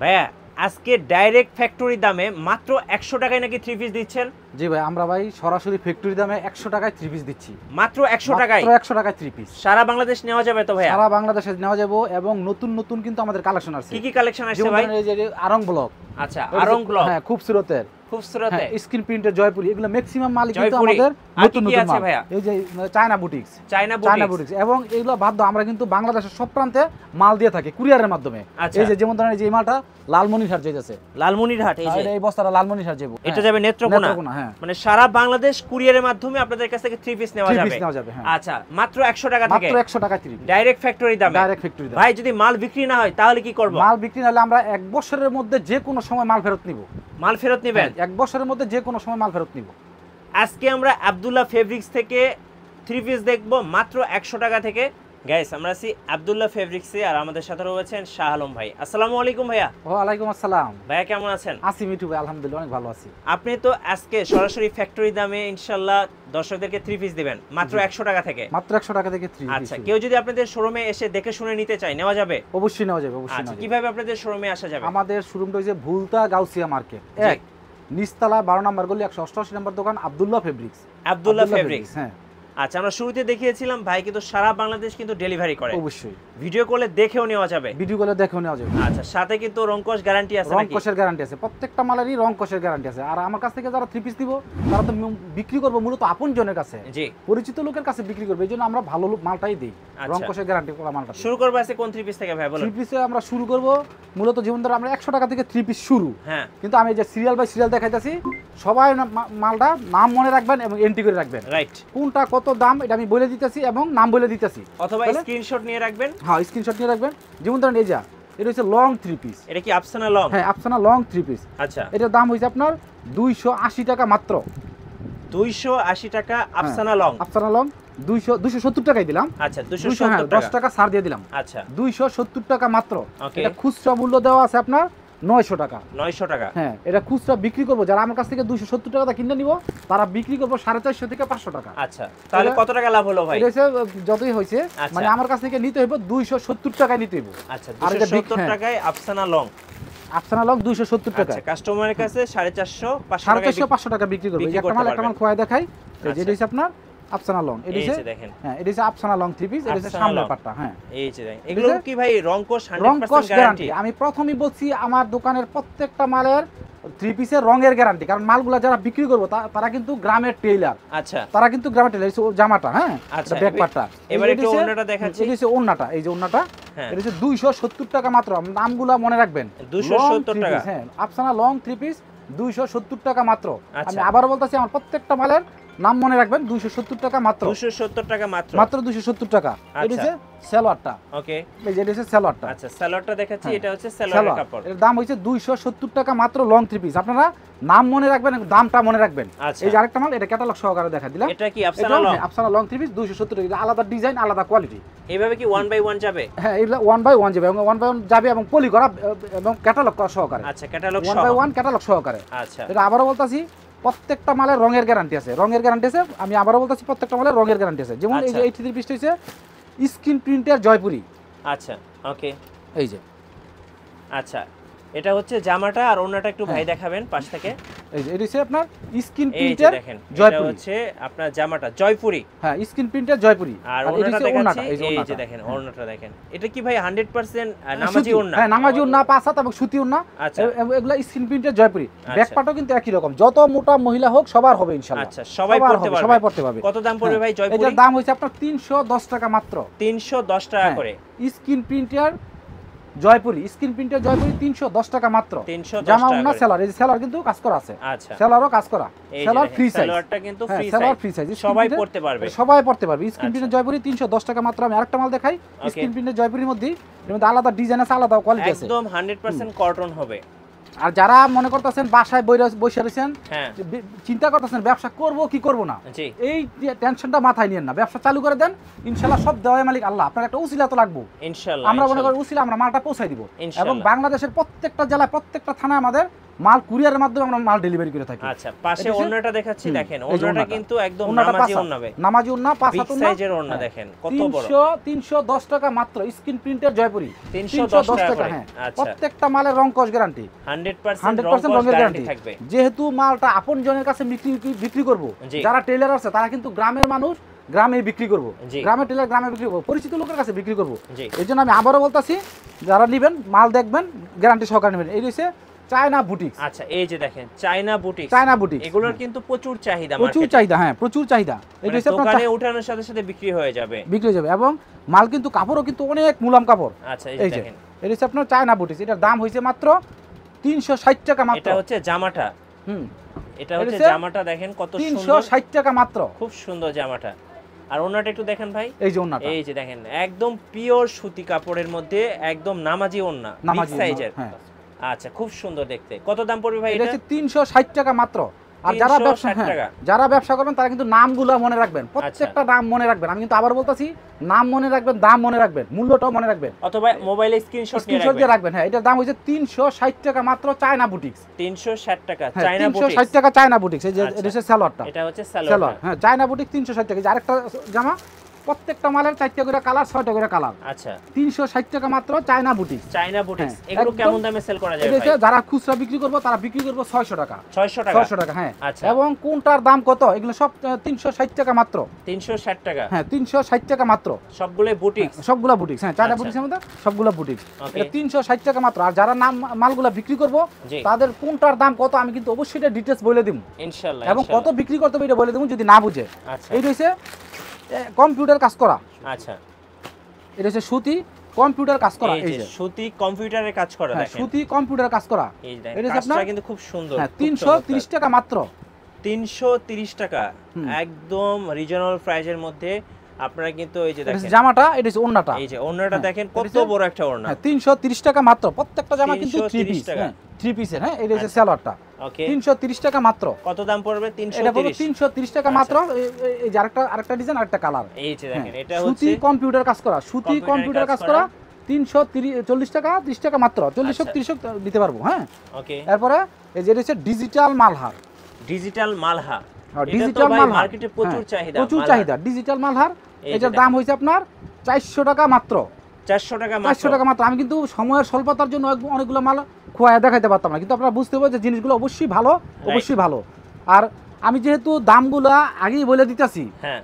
ভাইয়া আজকে direct factory দামে মাত্র 100 টাকায় নাকি 3 পিস দিচ্ছেন? জি ভাই, আমরা ভাই সরাসরি ফ্যাক্টরি দামে 100 টাকায় 3 পিস দিচ্ছি। মাত্র 100 টাকায়? মাত্র 100 টাকায় 3 পিস। সারা বাংলাদেশ নেওয়া যাবে তো ভাইয়া? সারা বাংলাদেশে নেওয়া যাবে এবং নতুন নতুন কিন্তু আমাদের কালেকশন আছে। কি কি কালেকশন আছে ভাই? যেমন এই যে আরং ব্লক। আচ্ছা, আরং ব্লক। হ্যাঁ, খুবসুরতের। খুবসুরতে স্ক্রিন প্রিন্টের জয়পুরি, এগুলো ম্যাক্সিমাম মাল কিন্তু আমাদের নতুন নতুন মাল। এই যে চায়না বুটিক্স, চায়না বুটিক্স এবং এগুলো বাধ্য আমরা কিন্তু বাংলাদেশের সব প্রান্তে মাল দিয়ে থাকি কুরিয়ারের মাধ্যমে। এই যে যেমন ধরেন এই যে এই মালটা লালমনিরহাট যাইতেছে, লালমনিরহাট। এই যে এই বস্তাটা লালমনিরহাট যাবে, এটা যাবে নেত্রকোনা। হ্যাঁ, মানে সারা বাংলাদেশ কুরিয়ারের মাধ্যমে আপনাদের কাছ থেকে 3 পিস নেওয়া যাবে। আচ্ছা, মাত্র 100 টাকা থেকে? মাত্র 100 টাকা 3 পিস ডাইরেক্ট ফ্যাক্টরি দামে। ডাইরেক্ট ফ্যাক্টরি দামে। ভাই যদি মাল বিক্রি না হয় তাহলে কি করব? মাল বিক্রি না হলে আমরা 1 বছরের মধ্যে যে কোনো সময় মাল ফেরত নিব। মাল ফেরত নেবেন? 1 বছরের মধ্যে যে কোনো সময় মাল ফেরত নিব। আজকে আমরা আব্দুল্লাহ ফেব্রিক্স থেকে 3 পিস দেখব মাত্র 100 টাকা থেকে। গাইস, আমরা আছি আব্দুল্লাহ ফেব্রিক্সে আর আমাদের সাথে রয়েছেন শাহ আলম ভাই। আসসালামু আলাইকুম ভাইয়া। ওয়ালাইকুম আসসালাম। ভাইয়া কেমন আছেন? আছি মিঠু ভাই, আলহামদুলিল্লাহ অনেক ভালো আছি। আপনি তো আজকে সরাসরি ফ্যাক্টরি দামে ইনশাআল্লাহ দর্শকদেরকে 3 পিস দিবেন মাত্র 100 টাকা থেকে? মাত্র 100 টাকা থেকে 3 পিস। আচ্ছা, কেউ যদি আপনাদের শোরুমে এসে দেখে শুনে নিতে চায়, নেওয়া যাবে? অবশ্যই নেওয়া যাবে, অবশ্যই। আচ্ছা, কিভাবে আপনাদের শোরুমে আসা যাবে? আমাদের শোরুমটা হচ্ছে ভুলতা গাউসিয়া মার্কেট 1 নিচতলা 12 নম্বর গলি 188 নম্বর দোকান আব্দুল্লাহ ফেব্রিক্স। আব্দুল্লাহ ফেব্রিক্স, হ্যাঁ। আচ্ছা, আমরা শুরুতে দেখিয়েছিলাম ভাই কিন্তু সারা বাংলাদেশ কিন্তু ডেলিভারি করে। অবশ্যই ভিডিও কলে দেখেও নেওয়া যাবে? ভিডিও কলে দেখেও নেওয়া যাবে। আচ্ছা, সাথে কিন্তু রংকশ গ্যারান্টি আছে নাকি? রংকশের গ্যারান্টি আছে, প্রত্যেকটা মালেরই রংকশের গ্যারান্টি আছে। আর আমার কাছ থেকে যারা 3 পিস দিব তারা তো বিক্রি করবে মূলত আপনজনের কাছে, জি, পরিচিত লোকের কাছে বিক্রি করবে। এইজন্য আমরা ভালো মালটাই দেই, রংকশের গ্যারান্টি করা মালটা। শুরু করব আছে কোন 3 পিস থেকে ভাই বলুন? 3 পিসে আমরা শুরু করব মূলত যেমন ধরো আমরা 100 টাকা থেকে 3 পিস শুরু। হ্যাঁ, কিন্তু আমি যে সিরিয়াল বাই সিরিয়াল দেখাইতাছি, সবাই মালটা নাম মনে রাখবেন এবং এন্ট্রি করে রাখবেন। রাইট, কোনটা কত দাম এটা আমি বলে দিতেছি এবং নাম বলে দিতেছি, অথবা স্ক্রিনশট নিয়ে রাখবেন। হ্যাঁ, স্ক্রিনশট নিয়ে রাখবেন। যেমন ধরেন এই যে এটা হচ্ছে লং 3 পিস। এটা কি আফসানা লং? হ্যাঁ, আফসানা লং 3 পিস। আচ্ছা, এটার দাম হইছে আপনার 280 টাকা মাত্র। 280 টাকা আফসানা লং। আফসানা লং 270 টাকায় দিলাম। আচ্ছা, 270 10 টাকা ছাড় দিয়ে দিলাম। আচ্ছা, 270 টাকা মাত্র। ওকে, এটা খুচরা মূল্য দেওয়া আছে আপনার 900 টাকা। 900 টাকা। হ্যাঁ, এটা খুচরা বিক্রি করব, যারা আমার কাছ থেকে 270 টাকা কিনে নিব তারা বিক্রি করব 450 থেকে 500 টাকা। আচ্ছা, তাহলে কত টাকা লাভ হলো ভাই? এটা যতই হইছে, মানে আমার কাছ থেকে নিতে হইব 270 টাকায় নিতে হইব। আচ্ছা, 270 টাকায় আফসানা লং। আফসানা লং 270 টাকা। আচ্ছা, কাস্টমারের কাছে 450 500 টাকা বিক্রি করবে। একটা মাল খোয়া দেখাই, যেটা হইছে আপনার আফসানা লং। এই যে দেখেন, হ্যাঁ, এটা হচ্ছে আফসানা লং 3 পিস। এটা হচ্ছে সামনের পাটটা। হ্যাঁ, এই যে দেখেন, এগুলো কি ভাই রংকশ 100% গ্যারান্টি? আমি প্রথমেই বলছি আমার দোকানের প্রত্যেকটা মালের 3 পিসের রঙের গ্যারান্টি, কারণ মালগুলা যারা বিক্রি করব তারা কিন্তু গ্রামের টেইলার। আচ্ছা, তারা কিন্তু গ্রামের টেইলার। এই জামাটা, হ্যাঁ, আচ্ছা, ব্যাক পাটটা। এবারে একটু ওন্নাটা দেখাচ্ছি। এই যে ওন্নাটা, এই যে ওন্নাটা, এটা হচ্ছে 270 টাকা মাত্র। নামগুলা মনে রাখবেন, 270 টাকা। হ্যাঁ, আফসানা লং 3 পিস 270 টাকা মাত্র। আমি আবারও বলতাছি, আমার প্রত্যেকটা মালের নাম মনে রাখবেন, 270 টাকা মাত্র। 270 টাকা মাত্র, মাত্র 270 টাকা। এটা হচ্ছে সালোয়ারটা। ওকে, এই যে এটা হচ্ছে সালোয়ারটা। আচ্ছা, সালোয়ারটা দেখাচ্ছি। এটা হচ্ছে সালোয়ারের কাপড়। এর দাম হইছে 270 টাকা মাত্র, লং 3 পিস। আপনারা নাম মনে রাখবেন এবং দামটা মনে রাখবেন। এই যে আরেকটা মাল, এটা ক্যাটালগ সহকারে দেখা দিলাম। এটা কি Afsana long? Afsana long 3 piece 270 টাকা। আলাদা ডিজাইন, আলাদা কোয়ালিটি। এইভাবে কি 1 বাই 1 যাবে? হ্যাঁ, এগুলা 1 বাই 1 যাবে এবং 1 বাই 1 যাবে এবং পলি করা এবং ক্যাটালগ করা সহকারে। আচ্ছা, ক্যাটালগ 1 বাই 1 ক্যাটালগ সহকারে। আচ্ছা, এটা আবারও বলতাছি, প্রত্যেকটা মালের রঙের গ্যারান্টি আছে। রঙের গ্যারান্টি আছে। আমি আবারও বলতাছি, প্রত্যেকটা মালের রঙের গ্যারান্টি আছে। যেমন এই যে 83 পিসটা হইছে স্ক্রিন প্রিন্টের জয়পুরি। আচ্ছা, ওকে, এই যে, আচ্ছা, এটা হচ্ছে জামাটা আর ওন্নাটা একটু ভাই দেখাবেন পাশ থেকে। এই যে এটা হচ্ছে আপনার স্ক্রিন প্রিন্টের জয়পুরি। এটা হচ্ছে আপনার জামাটা জয়পুরি। হ্যাঁ, স্ক্রিন প্রিন্টের জয়পুরি। আর ওন্নাটা দেখাচ্ছি। এই যে দেখেন, ওন্নাটা দেখেন। এটা কি ভাই 100% নামাজি ওন্না? হ্যাঁ, নামাজি ওন্না, 5 হাত এবং সুতি ওন্না। আচ্ছা, এগুলা স্ক্রিন প্রিন্টের জয়পুরি। ব্যাক পার্টও কিন্তু একই রকম, যত মোটা মহিলা হোক সবার হবে ইনশাআল্লাহ। আচ্ছা, সবাই পড়তে পারবে। কত দাম পড়বে ভাই জয়পুরি? এটার দাম হইছে আপনার 310 টাকা মাত্র। 310 টাকা করে স্ক্রিন প্রিন্টের জয়পুরি। স্ক্রিন প্রিন্টের জয়পুরি 310 টাকা মাত্র। 310 জামা টাকা। ওন্না সেলার, এই যে সেলার কিন্তু কাজ করা আছে। আচ্ছা, সেলারও কাজ করা। Seller free size. সেলারটা কিন্তু ফ্রি সাইজ। সেলার ফ্রি সাইজ। সবাই পড়তে পারবে। সবাই পড়তে পারবে। স্ক্রিন প্রিন্টের জয়পুরি 310 টাকা মাত্র। আমি আরেকটা মাল দেখাই, স্ক্রিন প্রিন্টের জয়পুরির মধ্যে আলাদা ডিজাইন আছে, আলাদা কোয়ালিটি আছে। একদম 100% কটন হবে। আর যারা মনে করতেছেন বাসায় বসে রয়েছেন, হ্যাঁ, চিন্তা করতেছেন ব্যবসা করব কি করব না, এই টেনশনটা মাথায় নিয়েন না। ব্যবসা চালু করে দেন, ইনশাআল্লাহ সব দেওয়ার মালিক আল্লাহ। আপনার একটা উসিলা তো লাগবে ইনশাআল্লাহ। আমরা মনে করি উসিলা আমরা মালটা পৌঁছাই দিব এবং বাংলাদেশের প্রত্যেকটা জেলায়, প্রত্যেকটা থানায় আমাদের মাল কুরিয়ারের মাধ্যমে আমরা মাল ডেলিভারি করে থাকি। আচ্ছা, পাশে ওন্নাটা দেখাচ্ছি, দেখেন ওন্নাটা কিন্তু একদম নামাজি ওন্না ভাই, নামাজি ওন্না, পাঁচ হাত ওন্না, সাইজের ওন্না দেখেন কত বড়। 310 টাকা মাত্র, স্ক্রিন প্রিন্টের জয়পুরি 310 টাকা। হ্যাঁ, আচ্ছা, প্রত্যেকটা মালের রং কস গ্যারান্টি, 100% রঙের গ্যারান্টি থাকবে। যেহেতু মালটা আপন জনের কাছে বিক্রি করব, যারা টেলার আছে তারা কিন্তু গ্রামের মানুষ, গ্রামে বিক্রি করব, গ্রামের টেলার গ্রামে বিক্রি করব, পরিচিত লোকের কাছে বিক্রি করব। এই জন্য আমি আবারও বলতাছি, যারা নেবেন মাল দেখবেন গ্যারান্টি সহকারে নেবেন। এই হচ্ছে চায়না বুটিক্স। আচ্ছা, এই যে দেখেন চায়না বুটিক্স, চায়না বুটিক্স এগুলোর কিন্তু প্রচুর চাহিদা, প্রচুর চাহিদা। হ্যাঁ, প্রচুর চাহিদা। এটা হচ্ছে দোকানে ওঠানোর সাথে সাথে বিক্রি হয়ে যাবে, এবং মাল কিন্তু কাপড়ও কিন্তু অনেক মুলাম কাপড়। আচ্ছা, এই যে দেখেন এটা হচ্ছে আপনার চায়না বুটিক্স। এটার দাম হইছে মাত্র 360 টাকা মাত্র। এটা হচ্ছে জামাটা, এটা হচ্ছে জামাটা দেখেন কত সুন্দর, 360 টাকা মাত্র, খুব সুন্দর জামাটা। আর ওন্নাটা একটু দেখেন ভাই, এই যে ওন্নাটা, এই যে দেখেন একদম পিওর সুতি কাপড়ের মধ্যে একদম নামাজি ওন্না, বিগ সাইজের। আচ্ছা, খুব সুন্দর দেখতে। কত দাম পড়বে ভাই এটা? এটা হচ্ছে 360 টাকা মাত্র। আর যারা ব্যবসা করবেন তারা কিন্তু নামগুলো মনে রাখবেন, প্রত্যেকটা নাম মনে রাখবেন। আমি কিন্তু আবার বলতাছি, নাম মনে রাখবেন, দাম মনে রাখবেন, মূল্যটাও মনে রাখবেন, অথবা মোবাইলে স্ক্রিনশট দিয়ে রাখবেন। হ্যাঁ, এটার দাম হচ্ছে 360 টাকা মাত্র, চায়না বুটিক্স। 360 টাকা চায়না বুটিক্স, 360 টাকা চায়না বুটিক্স। এই যে এটা হচ্ছে সালোয়ারটা, এটা হচ্ছে সালোয়ার। হ্যাঁ, চায়না বুটিক্স 360 টাকা। আরেকটা জামা, প্রত্যেকটা মালের 4টা করে কালার, 6টা করে কালার। আচ্ছা, 360 টাকা মাত্র, চায়না বুটিক্স। চায়না বুটিক্স এগুলো কেমন দামে সেল করা যায় ভাই? যারা খুচরা বিক্রি করবে তারা বিক্রি করবে 600 টাকা, 600 টাকা। হ্যাঁ। আচ্ছা, এবং কোনটার দাম কত? এগুলো সব 360 টাকা মাত্র, 360 টাকা। হ্যাঁ, 360 টাকা মাত্র, সবগুলো বুটিক্স, সবগুলা বুটিক্স। হ্যাঁ, চায়না বুটিক্সের মধ্যে সবগুলা বুটিক্স। এটা 360 টাকা মাত্র। আর যারা মালগুলা বিক্রি করব তাদের কোনটার দাম কত আমি কিন্তু অবশ্যই এটা ডিটেইলস বলে দিমু ইনশাআল্লাহ, এবং কত বিক্রি করতে হবে এটা বলে দিমু যদি না বুঝে। আচ্ছা, এই হইছে কম্পিউটার কাজ করা। আচ্ছা, এটা হচ্ছে সুতি কম্পিউটার কাজ করা। এই যে সুতি কম্পিউটারে কাজ করা, দেখেন সুতি কম্পিউটার কাজ করা। এই দেখেন কাজটা কিন্তু খুব সুন্দর। হ্যাঁ, 330 টাকা মাত্র, 330 টাকা, একদম রিজনাল প্রাইসের মধ্যে। আপনারা কিন্তু এই যে দেখেন জামাটা, এটা হচ্ছে ওন্নাটা, এই যে ওন্নাটা দেখেন কত বড় একটা ওন্না। হ্যাঁ, 330 টাকা মাত্র। প্রত্যেকটা জামা কিন্তু 3 পিস, হ্যাঁ 3 পিসের। হ্যাঁ, এটা হচ্ছে সালোয়ারটা। ওকে, 330 টাকা মাত্র। কত দাম পড়বে? 330। এটা পড়বে 330 টাকা মাত্র। এই যে আরেকটা ডিজাইন, আরেকটা কালার। এই যে দেখেন এটা হচ্ছে সুতি কম্পিউটার কাজ করা, সুতি কম্পিউটার কাজ করা। 340 টাকা, 30 টাকা মাত্র, 40-30 দিতে পারবো। হ্যাঁ, ওকে। তারপরে এই যে এটা হচ্ছে digital Malhar, digital Malha. Digital Malhar মার্কেটে প্রচুর চাহিদা, প্রচুর চাহিদা ডিজিটাল মালহার। এটার দাম হইছে আপনার 400 টাকা মাত্র, 400 টাকা মাত্র। আমি কিন্তু সময়ের স্বল্পতার জন্য অনেকগুলো মাল খোয়া দেখাইতে পারতাম না, কিন্তু আপনারা বুঝতে পারবেন যে জিনিসগুলো অবশ্যই ভালো, অবশ্যই ভালো। আর আমি যেহেতু দামগুলো আগেই বলে দিতেছি, হ্যাঁ,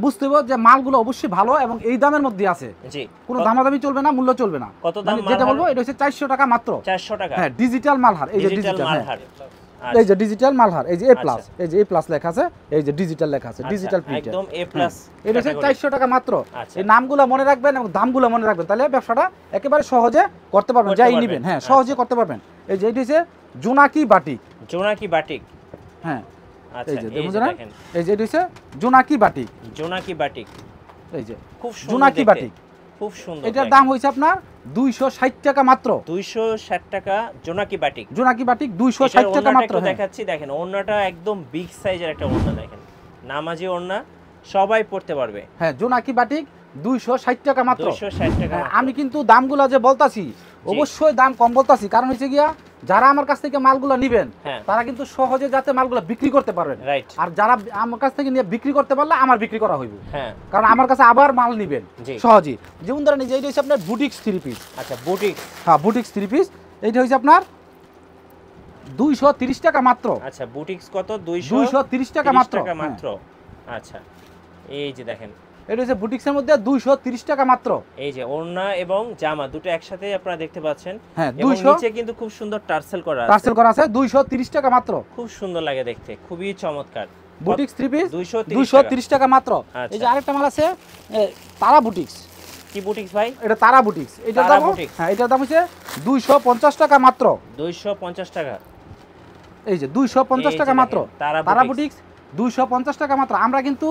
বুঝতে হবে যে মালগুলো অবশ্যই ভালো এবং এই দামের মধ্যে আছে। জি, কোনো দামাদামি চলবে না, মূল্য চলবে না। কত দাম যেটা বলবো এটা হচ্ছে 400 টাকা মাত্র, 400 টাকা। হ্যাঁ, ডিজিটাল মালহার। এই যে ডিজিটাল মালহার, এই যে ডিজিটাল মালহার, এই যে এ প্লাস, এই যে এ প্লাস লেখা আছে, এই যে ডিজিটাল লেখা আছে, ডিজিটাল প্রিন্ট, একদম এ প্লাস। এটা হচ্ছে 400 টাকা মাত্র। এই নামগুলো মনে রাখবেন এবং দামগুলো মনে রাখবেন, তাহলে ব্যবসাটা একেবারে সহজে করতে পারবেন, যাই নেবেন। হ্যাঁ, সহজে করতে পারবেন। এই যে এটা হচ্ছে জোনাকি বাটিক, জোনাকি বাটিক। হ্যাঁ, আচ্ছা, এই যে দেখেন, এই যে এটা হচ্ছে জোনাকি বাটিক, জোনাকি বাটিক। এই যে খুব সুন্দর জোনাকি বাটিক, খুব সুন্দর। এটার দাম হইছে আপনার 260 টাকা মাত্র, 260 টাকা জোনাকি বাটিক। জোনাকি বাটিক 260 টাকা মাত্র। দেখাচ্ছি, দেখেন ওন্নাটা একদম বিগ সাইজের একটা ওন্না, দেখেন নামাজি ওন্না, সবাই পড়তে পারবে। হ্যাঁ, জোনাকি বাটিক 260 টাকা মাত্র, 260 টাকা। আমি কিন্তু দামগুলো যে বলতাছি অবশ্যই দাম কম বলতাছি, কারণ হচ্ছে গিয়া যারা আমার কাছ থেকে মালগুলো নেবেন তারা কিন্তু সহজে যাতে মালগুলো বিক্রি করতে পারবেন। আর যারা আমার কাছ থেকে নিয়ে বিক্রি করতে পারলে আমার বিক্রি করা হইব, কারণ আমার কাছে আবার মাল নেবেন সহজে। যেমন ধরেন এই যে এটা হচ্ছে আপনার বুটিক্স 3 পিস। আচ্ছা, বুটিক্স, হ্যাঁ, বুটিক্স 3 পিস। এইটা হচ্ছে আপনার 230 টাকা মাত্র। আচ্ছা, বুটিক্স কত? 230 টাকা মাত্র। আচ্ছা, এই যে দেখেন এটা হচ্ছে বুটিক্সের মধ্যে 230 টাকা মাত্র। এই যে ওড়না এবং জামা দুটো একসাথে আপনারা দেখতে পাচ্ছেন। হ্যাঁ, এবং নিচে কিন্তু খুব সুন্দর টার্সেল করা আছে, 230 টাকা মাত্র। খুব সুন্দর লাগে দেখতে, খুবই চমৎকার। বুটিক্স 3 পিস 230 টাকা মাত্র। এই যে আরেকটা মাল আছে তারা বুটিক্স। কি বুটিক্স ভাই? এটা তারা বুটিক্স। এটার দাম, হ্যাঁ, এটার দাম হচ্ছে 250 টাকা মাত্র, 250 টাকা। এই যে 250 টাকা মাত্র, তারা বুটিক্স 250 টাকা মাত্র। আমরা কিন্তু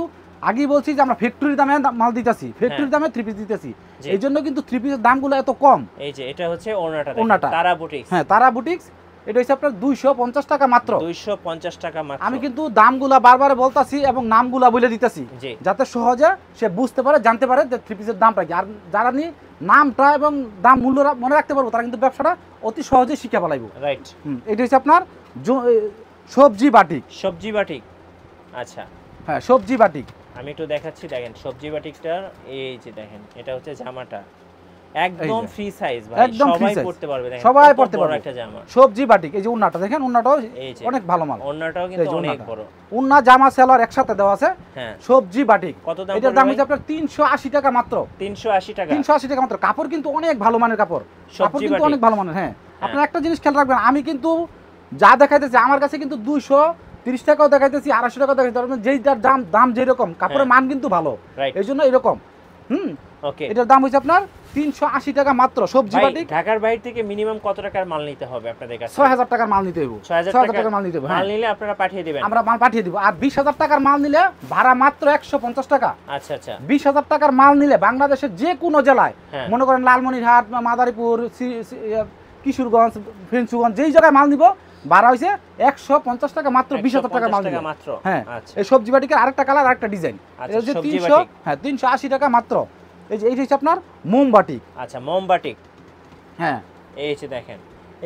আগেই বলছি যে আমরা ফ্যাক্টরির দামে মাল দিতেছি, ফ্যাক্টরির দামে 3 পিস দিতেছি, এই জন্য কিন্তু 3 পিসের দামগুলো এত কম। এই যে এটা হচ্ছে ওড়নাটা, তারা বুটিক্স। হ্যাঁ, তারা বুটিক্স এটা হচ্ছে আপনার 250 টাকা মাত্র। 250 টাকা মাত্র। আমি কিন্তু দামগুলা বারবার বলতাছি এবং নামগুলা বলে দিতেছি যাতে সহজে সে বুঝতে পারে, জানতে পারে যে থ্রি পিসের দামটা কি। আর যারা নি নামটা এবং দাম মূল্য মনে রাখতে পারবো তারা কিন্তু ব্যবসাটা অতি সহজে শিখে ফেলাইবো। রাইট। এটা হচ্ছে আপনার সবজি বাটিক। সবজি বাটিক, আচ্ছা হ্যাঁ সবজি বাটিক। আমি একটু দেখাচ্ছি, দেখেন সবজি বাটিকটার এই যে দেখেন এটা হচ্ছে জামাটা একদম ফ্রি সাইজ ভাই, সবাই পড়তে পারবে, দেখেন সবাই পড়তে পারবে একটা জামা। সবজি বাটিক। এই যে উন্নাটা দেখেন, উন্নাটাও অনেক ভালো মাল, উন্নাটাও কিন্তু অনেক বড়। উন্না জামা সেলার একসাথে দেওয়া আছে। হ্যাঁ সবজি বাটিক। কত দাম? এটার দাম হচ্ছে আপনার 380 টাকা মাত্র। 380 টাকা। 380 টাকা মাত্র। কাপড় কিন্তু অনেক ভালো মানের কাপড়, কাপড় কিন্তু অনেক ভালো মানের। হ্যাঁ আপনারা একটা জিনিস খেয়াল রাখবেন, আমি কিন্তু যা দেখাইতেছি আমার কাছে কিন্তু 230 টাকাও দেখাইতেছি, 250 টাকাও দেখাইতেছি, যেইটার দাম যেরকম কাপড়ের মান কিন্তু ভালো, এই জন্য এরকম। ওকে, এটার দাম হচ্ছে আপনার 380 টাকা মাত্র। সবজি বাটিক। ঢাকার বাইরে থেকে মিনিমাম কত টাকার মাল নিতে হবে আপনাদের কাছে? 6000 টাকার মাল নিতে হবে। 6000 টাকার মাল নিতে হবে। মাল নিলে আপনারা পাঠিয়ে দিবেন? আমরা মাল পাঠিয়ে দিব। আর 20000 টাকার মাল নিলে ভাড়া মাত্র 150 টাকা। আচ্ছা আচ্ছা। 20000 টাকার মাল নিলে বাংলাদেশের যে কোনো জেলায়, মনে করেন লালমনিরহাট, মাদারীপুর, কিশোরগঞ্জ, ফেঞ্চুগঞ্জ, যেই জায়গায় মাল নিব ভাড়া হইছে 150 টাকা মাত্র। 20000 টাকা মাল নিলে মাত্র। হ্যাঁ এই সবজি বাটিকের আরেকটা কালার, আরেকটা ডিজাইন। এটা হচ্ছে 380 টাকা মাত্র। এই যে এইটা হচ্ছে আপনার মোমবাটিক। আচ্ছা মোমবাটিক। হ্যাঁ এই যে দেখেন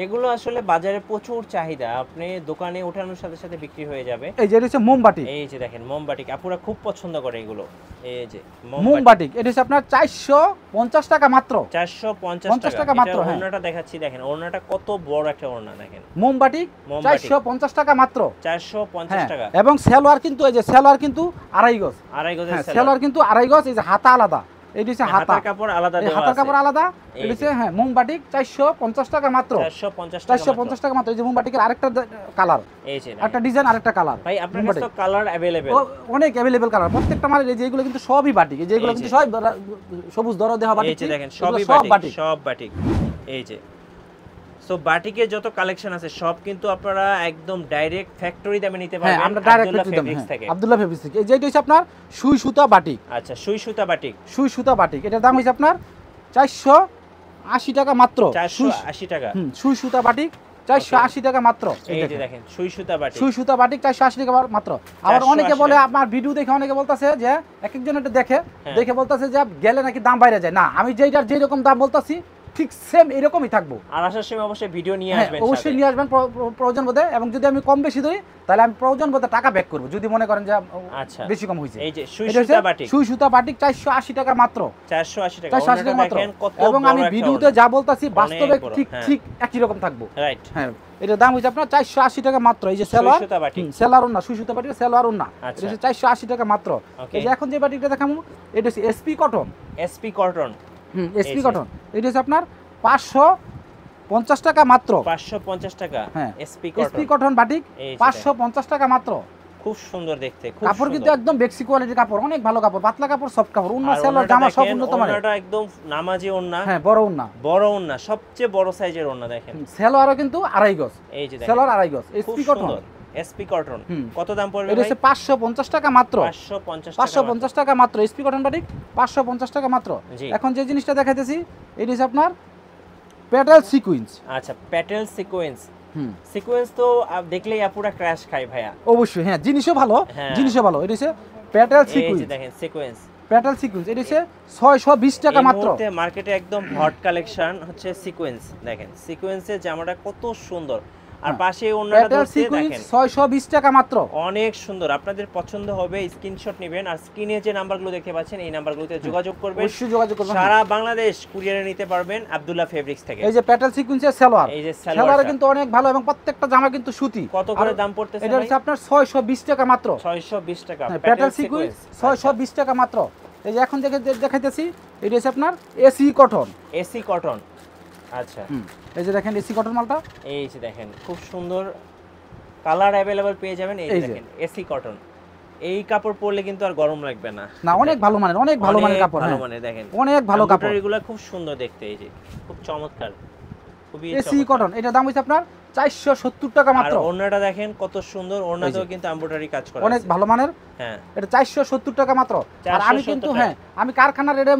এগুলো আসলে বাজারে প্রচুর চাহিদা, আপনি দোকানে ওঠানোর সাথে সাথে বিক্রি হয়ে যাবে। এই যে এটা হচ্ছে মোমবাটিক। এই যে দেখেন মোমবাটিক আপুরা খুব পছন্দ করে এগুলো। এই যে মোমবাটিক, এটা হচ্ছে আপনার 450 টাকা মাত্র। 450 টাকা মাত্র। ওড়নাটা দেখাচ্ছি, দেখেন ওড়নাটা কত বড় একটা ওড়না, দেখেন মোমবাটিক 450 টাকা মাত্র। 450 টাকা। এবং সালোয়ার কিন্তু এই যে সালোয়ার কিন্তু আড়াই গজ। আড়াই গজের সালোয়ার কিন্তু আড়াই গজ। এই যে হাতা আলাদা, এই হচ্ছে হাতার কাপড় আলাদা দেওয়া আছে। হাতার কাপড় আলাদা। এই হচ্ছে হ্যাঁ মোমবাটিক 450 টাকা মাত্র। 450 টাকা মাত্র। এই যে মোমবাটিকের আরেকটা কালার, এই যে একটা ডিজাইন, আরেকটা কালার। ভাই আপনার কাছে তো কালার अवेलेबल, অনেক अवेलेबल কালার। প্রত্যেকটা মালের এই যে এগুলো কিন্তু সবই বাটিক। এই যে এগুলো কিন্তু সব সবুজ দর দেওয়া বাটিক। এই যে দেখেন সবই বাটিক, সব বাটিক। এই যে সো বাটিকের যত কালেকশন আছে সব কিন্তু আপনারা একদম ডাইরেক্ট ফ্যাক্টরি দামে নিতে পারবেন। হ্যাঁ আমরা ডাইরেক্ট ফেব্রিক্স থেকে, আব্দুল্লাহ ফেব্রিক্স থেকে। এই যে এটা হচ্ছে আপনার সুই সুতা বাটিক। আচ্ছা সুই সুতা বাটিক। সুই সুতা বাটিক এটার দাম হচ্ছে আপনার 480 টাকা মাত্র। 480 টাকা। সুই সুতা বাটিক 480 টাকা মাত্র। এই যে দেখেন সুই সুতা বাটিক। সুই সুতা বাটিক 480 টাকা মাত্র। আবার অনেকে বলে, আপনার ভিডিও দেখে অনেকে বলতাছে যে এক একজন এটা দেখে বলতাছে যে গেলে নাকি দাম বাইরে যায়। না, আমি যেইটার যেই রকম দাম বলতাছি ঠিক সেম এরকমই থাকবো। আর আসার সময় অবশ্যই ভিডিও নিয়ে আসবেন, অবশ্যই নিয়ে আসবেন প্রয়োজন বোধে। এবং যদি আমি কম বেশি ধরি তাহলে আমি প্রয়োজন বোধে টাকা ব্যাক করব, যদি মনে করেন যে আচ্ছা বেশি কম হইছে। এই যে সুই সুতা বাটিক, সুই সুতা বাটিক 480 টাকা মাত্র। 480 টাকা। 480 টাকা মাত্র। এবং আমি ভিডিওতে যা বলতাছি বাস্তবে ঠিক একই রকম থাকবো। রাইট। হ্যাঁ এটার দাম হইছে আপনার 480 টাকা মাত্র। এই যে সেলার সেলার ওন্না, সুই সুতা বাটিক সেলার ওন্না, এটা হচ্ছে 480 টাকা মাত্র। এই যে এখন যে বাটিকটা দেখামু এটা হচ্ছে SP cotton. SP cotton. SP cotton. এটা হচ্ছে আপনার 550 টাকা মাত্র। 550 টাকা। হ্যাঁ এসপি কটন বাটিক 550 টাকা মাত্র। খুব সুন্দর দেখতে, খুব কাপড় কিন্তু একদম বেক্সি কোয়ালিটির কাপড়, অনেক ভালো কাপড়, পাতলা কাপড়, সফট কাপড়। ওন্না সেলার জামা সব উন্নত মানের। ওন্নাটা একদম নামাজি ওন্না। হ্যাঁ বড় ওন্না, বড় ওন্না, সবচেয়ে বড় সাইজের ওন্না দেখেন। সেলোয়ারও কিন্তু আড়াই গজ। এই যে দেখেন সেলোয়ার আড়াই গজ। SP cotton. এসপি কটন কত দাম পড়বে ভাই? এটা হচ্ছে 550 টাকা মাত্র। 550 টাকা মাত্র। এসপি কটন বাটিক 550 টাকা মাত্র। এখন যে জিনিসটা দেখাইতেছি এটা হচ্ছে আপনার প্যাটেল সিকোয়েন্স। আচ্ছা প্যাটেল সিকোয়েন্স। সিকোয়েন্স তো দেখলেই আপুরা ক্র্যাশ খায় ভাইয়া। অবশ্যই হ্যাঁ, জিনিসও ভালো, জিনিসও ভালো। এটা হচ্ছে প্যাটেল সিকোয়েন্স। এই যে দেখেন সিকোয়েন্স, প্যাটেল সিকোয়েন্স। এটা হচ্ছে 620 টাকা মাত্র। এই মুহূর্তে মার্কেটে একদম হট কালেকশন হচ্ছে সিকোয়েন্স। দেখেন সিকোয়েন্সের জামাটা কত সুন্দর, আর পাশে ওন্নাটা ধরতে দেখেন 620 টাকা মাত্র। অনেক সুন্দর, আপনাদের পছন্দ হবে স্ক্রিনশট নেবেন আর স্ক্রিনে যে নাম্বারগুলো দেখতে পাচ্ছেন এই নাম্বারগুলোতে যোগাযোগ করবেন। অবশ্যই যোগাযোগ করবেন। সারা বাংলাদেশ কুরিয়ারে নিতে পারবেন আব্দুল্লাহ ফেব্রিক্স থেকে। এই যে প্যাটেল সিকোয়েন্সের সালোয়ার, এই যে সালোয়ার কিন্তু অনেক ভালো এবং প্রত্যেকটা জামা কিন্তু সুতি। কত করে দাম পড়তেছে? এটা হচ্ছে আপনার 620 টাকা মাত্র। 620 টাকা প্যাটেল সিকোয়েন্স 620 টাকা মাত্র। এই যে এখন দেখাইতেছি এটা হচ্ছে আপনার এসি কটন। AC cotton. আচ্ছা এই যে দেখেন এসি কটন মালটা, এই যে দেখেন খুব সুন্দর কালার अवेलेबल পেয়ে যাবেন। এই দেখেন এসি কটন, এই কাপড় পরলে কিন্তু আর গরম লাগবে না। না অনেক ভালো মানের, অনেক ভালো মানের কাপড়। ভালো মানের দেখেন, অনেক ভালো কাপড়। এগুলো খুব সুন্দর দেখতে, এই যে খুব চমৎকার, খুবই এসি কটন। এটা দাম হইছে আপনার 470 টাকা মাত্র। আর ওড়নাটা দেখেন কত সুন্দর, ওড়নাতেও কিন্তু এমব্রয়ডারি কাজ করা আছে, অনেক ভালো মানের। হ্যাঁ, এটা 470 টাকা মাত্র। আর আমি কিন্তু হ্যাঁ আমি কারখানার রেটে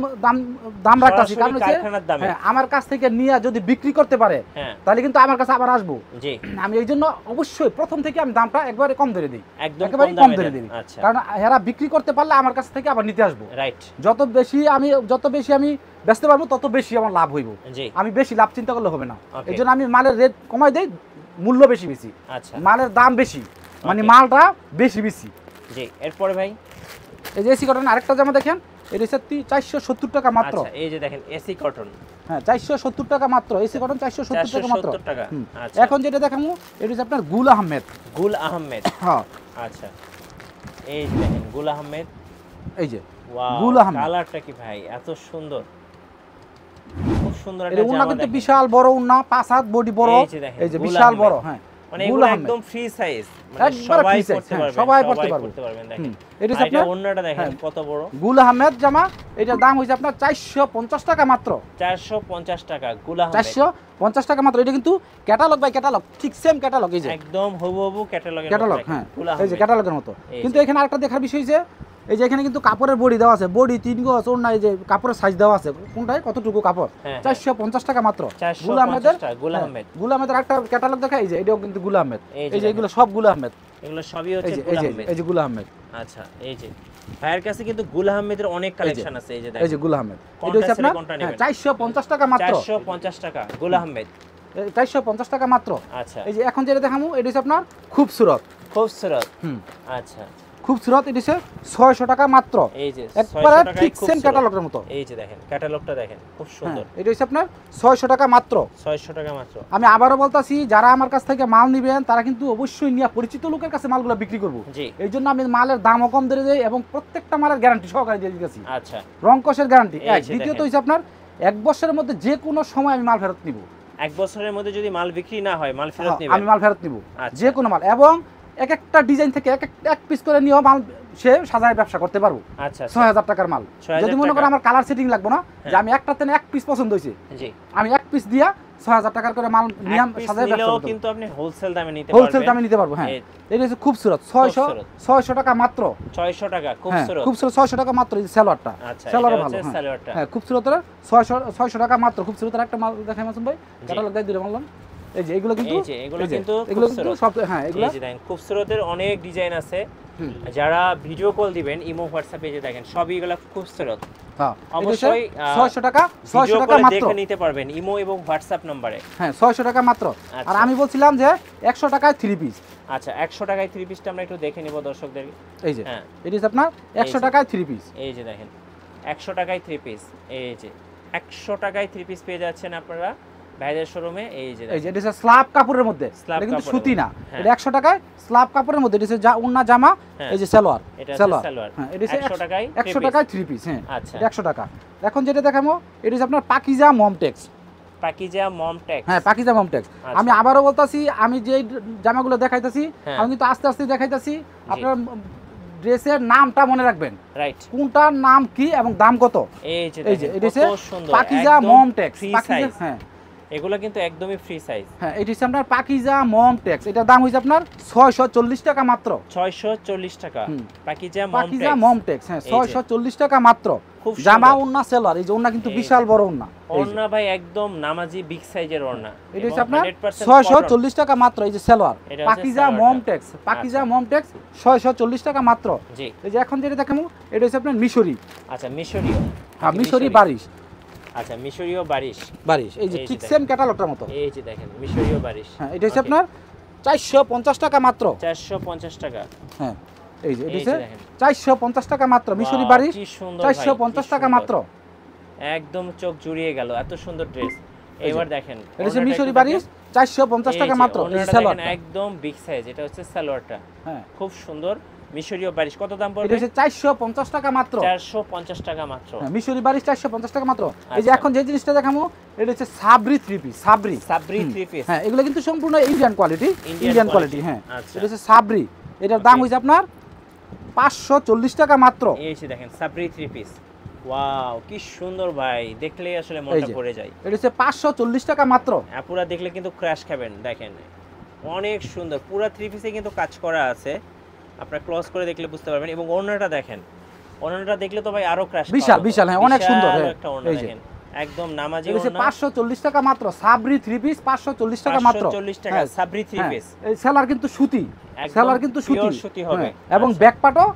দাম রাখতাছি, কারণ হচ্ছে হ্যাঁ আমার কাছ থেকে নিয়ে যদি বিক্রি করতে পারে তাহলে কিন্তু আমার কাছে আবার আসবো। জি, আমি এই জন্য অবশ্যই প্রথম থেকে আমি দামটা একবারে কম ধরে দিই, একেবারে কম ধরে দিই, কারণ এরা বিক্রি করতে পারলে আমার কাছ থেকে আবার নিতে আসবো। রাইট, যত বেশি আমি বেচতে পারবো তত বেশি আমার লাভ হইব। আমি বেশি লাভ চিন্তা করলে হবে না, এই জন্য আমি মালের রেট কমাই দেই, মূল্য বেশি বেশি, আচ্ছা মালের দাম বেশি, মানে মালটা বেশি বেশি। জি, এরপরে ভাই এই যে এসি কটন আরেকটা জামা দেখেন, এটা হচ্ছে 470 টাকা মাত্র। আচ্ছা, এই যে দেখেন এসি কটন, হ্যাঁ 470 টাকা মাত্র, এসি কটন 470 টাকা মাত্র। আচ্ছা, এখন যেটা দেখাবো এটা হচ্ছে আপনার গুল আহমেদ। গুল আহমেদ, হ্যাঁ আচ্ছা, এই যে দেখেন গুল আহমেদ, এই যে ওয়াও, গুল আহমেদ কালারটা কি ভাই এত সুন্দর, খুব সুন্দর একটা জামা। ওনা কিন্তু বিশাল বড় ওনা, 5 হাত বডি বড়, এই যে বিশাল বড়, হ্যাঁ মানে এগুলো একদম ফ্রি সাইজ, মানে সবাই পড়তে পারবে, সবাই পড়তে পারবেন। দেখেন এটা হচ্ছে আপনার ওন্নাটা দেখেন কত বড়, গুল আহমেদ জামা, এটার দাম হইছে আপনার 450 টাকা মাত্র। 450 টাকা গুল আহমেদ, 450 টাকা মাত্র। এটা কিন্তু ক্যাটালগ বাই ক্যাটালগ, ঠিক সেম ক্যাটালগ, এই যে একদম হুবহু ক্যাটালগ, হ্যাঁ এই যে ক্যাটালগের মতো। কিন্তু এখানে আরেকটা দেখার বিষয় যে এই যে এখানে কিন্তু কাপড়ের বডি দেওয়া আছে, বডি 3 গজ, ওড়না এই যে কাপড়ের সাইজ দেওয়া আছে, কোনটায় কতটুকু কাপড়, 450 টাকা মাত্র। গুল আহমেদের একটা ক্যাটালগ দেখা, এই যে এটাও কিন্তু গুল আহমেদ, এই যে এগুলো সব গুল আহমেদ, এগুলো সবই হচ্ছে গুল আহমেদ, এই যে গুল আহমেদ। আচ্ছা, এই যে ভাইয়ের কাছে কিন্তু গুল আহমেদের অনেক কালেকশন আছে, এই যে দেখেন, এই যে গুল আহমেদ, এটা হচ্ছে আপনার 450 টাকা মাত্র। 450 টাকা গুল আহমেদ, 450 টাকা মাত্র। আচ্ছা, এই যে এখন যেটা দেখাবো এটা হচ্ছে আপনার খুবসুরত। আচ্ছা, খুবসুরত, এটা হচ্ছে 600 টাকা মাত্র। এই যে একবারে ঠিক সেম ক্যাটালগের মতো, এই যে দেখেন ক্যাটালগটা দেখেন খুব সুন্দর, এটা হচ্ছে আপনার 600 টাকা মাত্র। 600 টাকা মাত্র। আমি আবারও বলতাছি, যারা আমার কাছ থেকে মাল নেবেন তারা কিন্তু অবশ্যই নিয়ে পরিচিত লোকের কাছে মালগুলো বিক্রি করব। এই জন্য আমি মালের দামও কম ধরে দেই এবং প্রত্যেকটা মালের গ্যারান্টি সহকারে দিয়ে দিতেছি। আচ্ছা, রং কষের গ্যারান্টি। দ্বিতীয়ত হচ্ছে আপনার 1 বছরের মধ্যে যে কোনো সময় আমি মাল ফেরত নিব। 1 বছরের মধ্যে যদি মাল বিক্রি না হয় মাল ফেরত নিবেন? আমি মাল ফেরত নিব, যে কোনো মাল, এবং একটা ডিজাইন থেকে এক পিস করে নিয়েও মাল সে সাজায় ব্যবসা করতে পারবো। আচ্ছা, 6000 টাকার মাল যদি মনে করেন আমার কালার সেটিং লাগবে না, যে আমি একটাতে এক পিস পছন্দ হইছে, আমি এক পিস দিয়া 6000 টাকার করে মাল নিয়ে সাজায় ব্যবসা করব, কিন্তু আপনি হোলসেল দামে নিতে পারবেন। হোলসেল দামে নিতে পারবো, হ্যাঁ। এটা হচ্ছে খুবসুরত, 600 টাকা মাত্র। 600 টাকা খুবসুরত, খুবসুরত 600 টাকা মাত্র। এই সালোয়ারটা, সালোয়ার ভালো, হ্যাঁ খুবসুরতের 600 টাকা মাত্র। খুবসুরতের একটা মাল দেখাই মাসুম ভাই, ক্যাটালগ দেই দিলাম বললাম, এই যে এগুলো কিন্তু সব, হ্যাঁ এগুলো এই যে দেখেন খুবসুরতের অনেক ডিজাইন আছে। যারা ভিডিও কল দিবেন ইমো হোয়াটসঅ্যাপে, যে দেখেন সবই এগুলো খুবসুরত, হ্যাঁ অবশ্যই 600 টাকা মাত্র দেখে নিতে পারবেন ইমো এবং হোয়াটসঅ্যাপ নম্বরে, হ্যাঁ 600 টাকা মাত্র। আর আমি বলছিলাম যে 100 টাকায় 3 পিস। আচ্ছা, 100 টাকায় 3 পিসটা আমরা একটু দেখে নিব দর্শকদের। এই যে হ্যাঁ এটা হচ্ছে আপনার 100 টাকায় 3 পিস, এই যে দেখেন 100 টাকায় 3 পিস, এই যে 100 টাকায় 3 পিস পেয়ে যাচ্ছেন আপনারা ভাইদের শোরুমে। এই যে এটা হচ্ছে স্ল্যাব কাপড়ের মধ্যে, এটা কিন্তু সুতি না, এটা 100 টাকায় স্ল্যাব কাপড়ের মধ্যে, এটা হচ্ছে ওন্না জামা, এই যে সালোয়ার, হ্যাঁ এটা হচ্ছে 100 টাকায় 3 পিস, হ্যাঁ আচ্ছা 100 টাকা। এখন যেটা দেখাবো এটা হচ্ছে আপনার পাকিজা মমটেক্স, পাকিজা মমটেক্স, হ্যাঁ পাকিজা মমটেক্স। আমি আবারও বলতাছি, আমি যে জামাগুলো দেখাইতাছি আমি কিন্তু আস্তে আস্তে দেখাইতাছি, আপনার ড্রেসের নামটা মনে রাখবেন, রাইট, কোনটার নাম কি এবং দাম কত। এই যে এটা হচ্ছে পাকিজা মমটেক্স, পাকিজা, হ্যাঁ এগুলো কিন্তু একদমই ফ্রি সাইজ, হ্যাঁ এটা হচ্ছে আপনার পাকিজা মমটেক্স। এটার দাম হইছে আপনার 640 টাকা মাত্র। 640 টাকা পাকিজা মমটেক্স, হ্যাঁ 640 টাকা মাত্র। জামা ওন্না সেলার, এই যে ওন্না কিন্তু বিশাল বড় ওন্না, ওন্না ভাই একদম নামাজি বিগ সাইজের ওন্না। এটা হচ্ছে আপনার 640 টাকা মাত্র। এই যে সেলার পাকিজা মমটেক্স, পাকিজা মমটেক্স 640 টাকা মাত্র। জি, এই যে এখন যেটা দেখামু এটা হচ্ছে আপনার মিশরি। আচ্ছা মিশরীয়, হ্যাঁ মিশরি বারিশ, আচ্ছা মিশরীয় বারিশ, এই যে ঠিক সেম ক্যাটালগটার মতো, এই যে দেখেন মিশরীয় বারিশ, হ্যাঁ এটা হচ্ছে আপনার 450 টাকা মাত্র। 450 টাকা, হ্যাঁ এই যে এটা হচ্ছে 450 টাকা মাত্র। মিশরি বারিশ 450 টাকা মাত্র, একদম চোখ জুড়িয়ে গেল, এত সুন্দর ড্রেস। এবার দেখেন এটা হচ্ছে মিশরি বারিশ 450 টাকা মাত্র। এই সালোয়ারটা একদম বিগ সাইজ, এটা হচ্ছে সালোয়ারটা, হ্যাঁ খুব সুন্দর। মিশরীয় বারিশ কত দাম পড়বে? এটা হচ্ছে 450 টাকা মাত্র। 450 টাকা মাত্র, হ্যাঁ মিশরি বারিশ 450 টাকা মাত্র। এই যে এখন যে জিনিসটা দেখামু এটা হচ্ছে সাবরি 3 পিস, সাবরি 3 পিস, হ্যাঁ এগুলো কিন্তু সম্পূর্ণ ইন্ডিয়ান কোয়ালিটি, হ্যাঁ এটা হচ্ছে সাবরি। এটার দাম হইছে আপনার 540 টাকা মাত্র। এই যে দেখেন সাবরি 3 পিস, ওয়াও কি সুন্দর ভাই, দেখলেই আসলে মনটা ভরে যায়। এটা হচ্ছে 540 টাকা মাত্র। পুরো দেখলে কিন্তু ক্র্যাশ খাবেন, দেখেন অনেক সুন্দর, পুরো থ্রি পিসে কিন্তু কাজ করা আছে, আপনারা ক্লোজ করে দেখলে বুঝতে পারবেন। এবং ওড়নাটা দেখেন, ওড়নাটা দেখলে তো ভাই আরো ক্রাশ, বিশাল বিশাল, হ্যাঁ অনেক সুন্দর। একটা ওড়না দেখেন, একদম নামাজি ওড়না। 540 টাকা মাত্র সাবরি থ্রি পিস, 540 টাকা মাত্র, 540 টাকা সাবরি থ্রি পিস। এই সেলার কিন্তু সুতি, সেলার কিন্তু সুতি হবে, এবং ব্যাক পাটও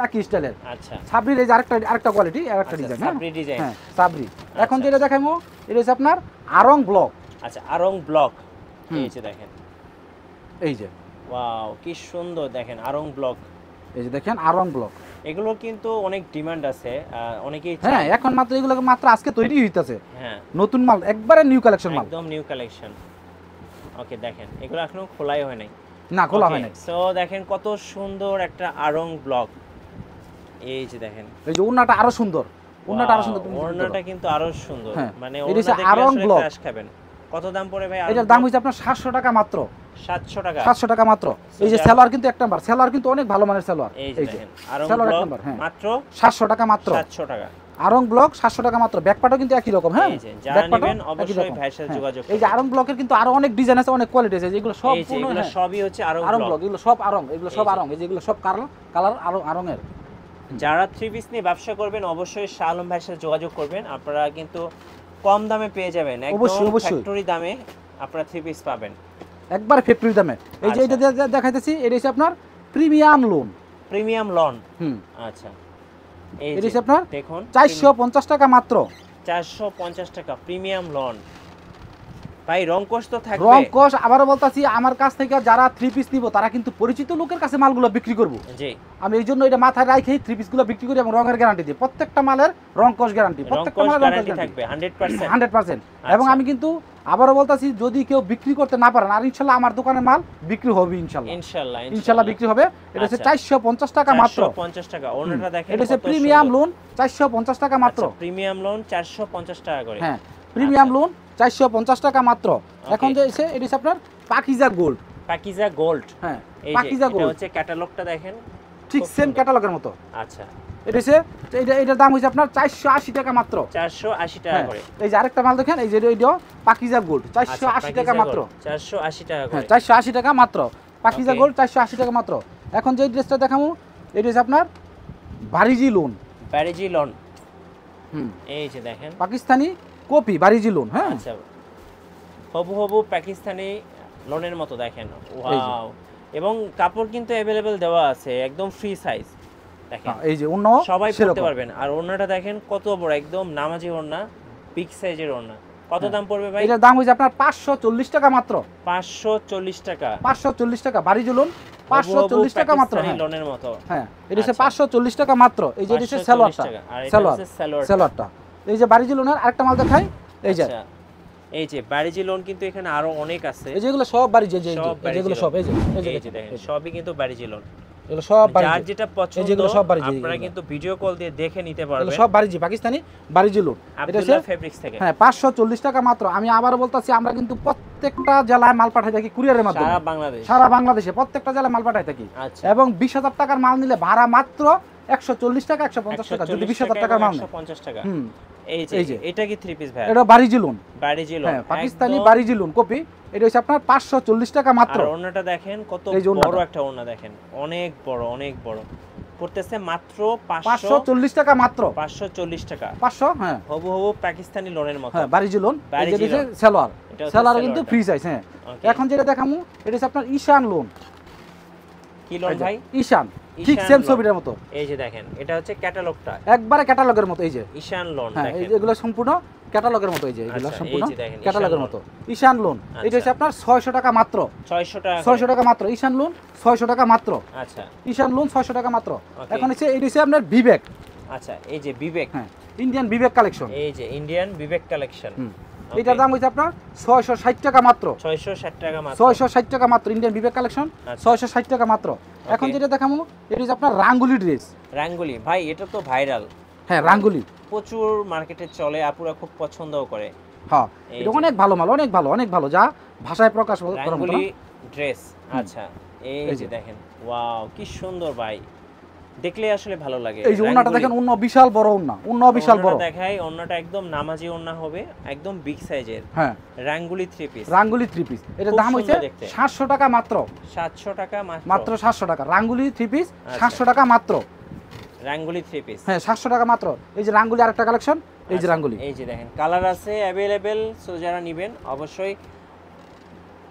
একই স্টাইলের। আচ্ছা, সাবরির এই যে আরেকটা কোয়ালিটি, আরেকটা ডিজাইন, সাবরি ডিজাইন, হ্যাঁ সাবরি। এখন যেটা দেখাবো এটা হচ্ছে আপনার আরং ব্লক। আচ্ছা, আরং ব্লক, এই যে দেখেন, এই যে ওয়াও কি সুন্দর দেখেন আরং ব্লক, এই যে দেখেন আরং ব্লক। এগুলো কিন্তু অনেক ডিমান্ড আছে, অনেকেই হ্যাঁ এখন মাত্র এগুলো মাত্র আজকে তৈরি হইতাছে, হ্যাঁ নতুন মাল, একবারে নিউ কালেকশন মাল, একদম নিউ কালেকশন। ওকে দেখেন, এগুলো এখনো খোলাই হয় নাই, না খোলা হয় নাই। সো দেখেন কত সুন্দর একটা আরং ব্লক, এই যে দেখেন, এই যে ওড়নাটা আরো সুন্দর, ওড়নাটা আরো সুন্দর, ওড়নাটা কিন্তু আরো সুন্দর, মানে এটা হচ্ছে ওড়না আরং দেখলে ব্লক। ক্রাশ খাবেন। কত দাম পড়ে ভাই? এটার দাম হইছে আপনার 700 টাকা মাত্র, 700 টাকা, 700 টাকা মাত্র। এই যে সেলার কিন্তু এক নাম্বার, সেলার কিন্তু অনেক ভালো মানের সেলার, এই যে দেখেন আরং সেলার এক ব্লক নাম্বার, হ্যাঁ মাত্র 700 টাকা মাত্র, 700 টাকা আরং ব্লক 700 টাকা মাত্র। ব্যাকপাটও কিন্তু একই রকম, হ্যাঁ এই যে যারা নেবেন অবশ্যই ভাইয়ের সাথে যোগাযোগ করুন। এই যে আরং ব্লকের কিন্তু আরো অনেক ডিজাইন আছে, অনেক কোয়ালিটি আছে, যেগুলো সব এগুলো সবই হচ্ছে আরং ব্লক, এগুলো সব আরং, এগুলো সব আরং, এই যেগুলো সব কালার আরং এর। যারা থ্রি পিস নিয়ে ব্যবসা করবেন অবশ্যই শাহ আলম ভাইয়ের সাথে যোগাযোগ করবেন, আপনারা কিন্তু কম দামে পেয়ে যাবেন, একদম ফ্যাক্টরি দামে আপনারা থ্রি পিস পাবেন, একবার ফ্যাক্টরি দামে। এই যে এটা দেখাইতেছি, এটা হচ্ছে আপনার প্রিমিয়াম লোন, প্রিমিয়াম লন। আচ্ছা, এই যে আপনার দেখুন 450 টাকা মাত্র, 450 টাকা প্রিমিয়াম লন। ভাই রংকশ তো থাকবে, রংকশ। আবারও বলতাছি, আমার কাছ থেকে যারা থ্রি পিস নিব তারা কিন্তু পরিচিত লোকের কাছে মালগুলো বিক্রি করব। জি, আমি এই জন্য এটা মাথায় রাখেই থ্রি পিসগুলো বিক্রি করি এবং রঙের গ্যারান্টি দিই, প্রত্যেকটা মালের রংকশ গ্যারান্টি, প্রত্যেকটা মালের গ্যারান্টি থাকবে 100%। এবং আমি কিন্তু আবারও বলতাছি, যদি কেউ বিক্রি করতে না পারেন, আর ইনশাআল্লাহ আমার দোকানের মাল বিক্রি হবে, ইনশাআল্লাহ বিক্রি হবে। এটা হচ্ছে 450 টাকা মাত্র, 450 টাকা। ওনাটা দেখেন, এটা হচ্ছে প্রিমিয়াম লোন 450 টাকা মাত্র, প্রিমিয়াম লোন 450 টাকা করে, হ্যাঁ প্রিমিয়াম লোন 450 টাকা মাত্র। এখন যে এটা হচ্ছে আপনার পাকিজা গোল্ড, পাকিজা গোল্ড, হ্যাঁ পাকিজা গোল্ড হচ্ছে ক্যাটালগটা দেখেন, ঠিক সেম ক্যাটালগের মতো। আচ্ছা, এটা হচ্ছে এটার দাম হইছে আপনার 480 টাকা মাত্র, 480 টাকা করে। এই যে আরেকটা মাল দেখেন, এই যে এটা পাকিজা গোল্ড 480 টাকা মাত্র, 480 টাকা করে, 480 টাকা মাত্র পাকিজা গোল্ড, 480 টাকা মাত্র। এখন যে ড্রেসটা দেখামু, এটা হচ্ছে আপনার বারিজি লোন, বারিজি লোন, এই যে দেখেন পাকিস্তানি কপি বারিজি লোন, হ্যাঁ আচ্ছা, হবু পাকিস্তানি লোনের মতো দেখেন, ওয়াও। এবং কাপড় কিন্তু अवेलेबल দেওয়া আছে, একদম ফ্রি সাইজ দেখেন, এই যে অন্য সবাই পরতে পারবেন। আর ওড়নাটা দেখেন কত বড়, একদম নামাজি ওড়না, বিগ সাইজের ওড়না। কত দাম পড়বে ভাই? এটার দাম হইছে আপনার 540 টাকা মাত্র, 540 টাকা, 540 টাকা বারিজি লোন, 540 টাকা মাত্র, লোনের মতো, হ্যাঁ এটা হচ্ছে 540 টাকা মাত্র। এই যে এটা হচ্ছে সালোয়ারটা, এই যে বারিজি লোনের আরেকটা মাল দেখাই, এই যে এই যে বারিজি লোন কিন্তু এখানে আরো অনেক আছে, এই যেগুলো সব বারিজি, যেগুলো সব এই যে দেখেন সবই কিন্তু বারিজি লোন, এগুলো সব বারিজি, যার যেটা পছন্দ যেগুলো সব বারিজি, আপনারা কিন্তু ভিডিও কল দিয়ে দেখে নিতে পারবেন, এগুলো সব বারিজি, পাকিস্তানি বারিজি লোন। এটা হচ্ছে ফেব্রিক্স থেকে, হ্যাঁ 540 টাকা মাত্র। আমি আবারও বলতাছি, আমরা কিন্তু প্রত্যেকটা জেলায় মাল পাঠাই থাকি কুরিয়ারের মাধ্যমে, সারা বাংলাদেশে প্রত্যেকটা জেলায় মাল পাঠাই থাকি। এবং 20,000 টাকার মাল নিলে ভাড়া মাত্র 140 টাকা, 150 টাকা, যদি 20,000 টাকার মাল নেয় 150 টাকা। এই যে এটা কি থ্রি পিস ভাই? এটা বারিজি লোন, বারিজি লোন, হ্যাঁ পাকিস্তানি বারিজি লোন কপি। এটা হচ্ছে আপনার 540 টাকা মাত্র। আর ওন্নাটা দেখেন কত বড় একটা ওন্না, দেখেন অনেক বড়, অনেক বড়, পড়তেছে মাত্র 540 টাকা মাত্র, 540 টাকা, 500, হ্যাঁ হবু পাকিস্তানি লোনের মতো, হ্যাঁ বারিজি লোন। এই যে সালোয়ার কিন্তু ফ্রি সাইজ, হ্যাঁ। এখন যেটা দেখামু, এটা হচ্ছে আপনার ঈশান লোন। কি লোন ভাই? ঈশান, ঠিক সেম ছবিটার মতো। এই যে দেখেন, এটা হচ্ছে ক্যাটালগটা, একবারে ক্যাটালগের মতো। এই যে ঈশান লোন, হ্যাঁ এই যেগুলো সম্পূর্ণ ক্যাটালগের মতো, এই যে এগুলো সম্পূর্ণ ক্যাটালগের মতো। ঈশান লোন, এটা হচ্ছে আপনার 600 টাকা মাত্র, 600 টাকা মাত্র। ঈশান লোন 600 টাকা মাত্র, আচ্ছা ঈশান লোন 600 টাকা মাত্র। এখন হচ্ছে এটা হচ্ছে আপনার বিবেক, আচ্ছা এই যে বিবেক, হ্যাঁ ইন্ডিয়ান বিবেক কালেকশন, এই যে ইন্ডিয়ান বিবেক কালেকশন। এটার দাম হইছে আপনার 660 টাকা মাত্র, 660 টাকা মাত্র, 660 টাকা মাত্র। ইন্ডিয়ান বিবেক কালেকশন 660 টাকা মাত্র। এখন যেটা দেখামু, এটা হচ্ছে আপনার রাঙ্গুলি ড্রেস। রাঙ্গুলি ভাই, এটা তো ভাইরাল, হ্যাঁ রাঙ্গুলি প্রচুর মার্কেটে চলে, আপুরা খুব পছন্দও করে। হ্যাঁ এটা অনেক ভালো মাল, অনেক ভালো, অনেক ভালো, যা ভাষায় প্রকাশ করা রাঙ্গুলি ড্রেস। আচ্ছা এই যে দেখেন, ওয়াও কি সুন্দর ভাই, দেখলে আসলে ভালো লাগে। এই যে ওন্নাটা দেখেন, ওন্না বিশাল বড় ওন্না, ওন্না বিশাল বড়। দেখাই ওন্নাটা একদম নামাজি ওন্না হবে, একদম বিগ সাইজের। হ্যাঁ, রাঙ্গুলি 3 পিস। রাঙ্গুলি 3 পিস, এটার দাম হইছে 700 টাকা মাত্র। 700 টাকা মাত্র 700 টাকা। রাঙ্গুলি 3 পিস 700 টাকা মাত্র। রাঙ্গুলি 3 পিস, হ্যাঁ 700 টাকা মাত্র। এই যে রাঙ্গুলি আরেকটা কালেকশন, এই যে রাঙ্গুলি, এই যে দেখেন কালার আছে अवेलेबल। সো যারা নেবেন অবশ্যই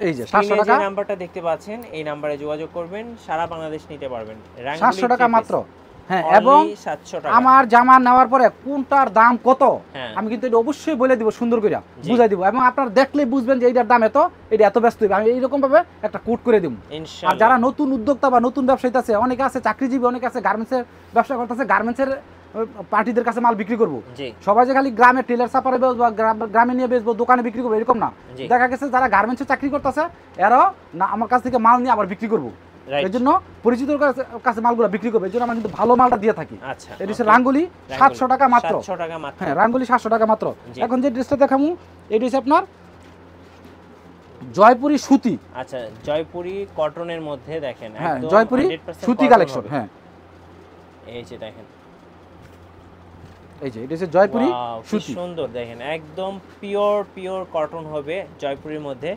এই যে 700 টাকা নাম্বারটা দেখতে পাচ্ছেন, এই নম্বরে যোগাযোগ করবেন, সারা বাংলাদেশ নিতে পারবেন। 700 টাকা মাত্র। হ্যাঁ, এবং 700 টাকা। আমার জামা নেওয়ার পরে কোনটার দাম কত আমি কিন্তু এটা অবশ্যই বলে দিব, সুন্দর করে বুঝাই দিব, এবং আপনারা দেখলেই বুঝবেন যে এইটার দাম এত, এটা এত ব্যস্ত হবে। আমি এইরকম ভাবে একটা কোড করে দিব ইনশাআল্লাহ। আর যারা নতুন উদ্যোক্তা বা নতুন ব্যবসায়ী আছে, অনেকে আছে চাকরিজীবী, অনেকে আছে গার্মেন্টসের ব্যবসা করতেছে, গার্মেন্টসের পার্টিদের কাছে মাল বিক্রি করবো। সবাই যে খালি গ্রামে টেলার সাপারে বেচবো বা গ্রামে নিয়ে বেচবো, দোকানে বিক্রি করবো, এরকম না। দেখা গেছে যারা গার্মেন্টসে চাকরি করতেছে এরাও না আমার কাছ থেকে মাল নিয়ে আবার বিক্রি করবো, এই জন্য পরিচিত কাছে মালগুলো বিক্রি করবে, এই জন্য আমরা কিন্তু ভালো মালটা দিয়ে থাকি। এটা হচ্ছে রাঙ্গুলি 700 টাকা মাত্র। হ্যাঁ, রাঙ্গুলি 700 টাকা মাত্র। এখন যে ড্রেসটা দেখাবো এটা হচ্ছে আপনার জয়পুরি সুতি। আচ্ছা, জয়পুরি কটনের মধ্যে দেখেন, হ্যাঁ জয়পুরি সুতি কালেকশন। হ্যাঁ, এই যে দেখেন, এই যে এটা হচ্ছে জয়পুরি সুতি, সুন্দর দেখেন, একদম পিওর কটন হবে জয়পুরির মধ্যে।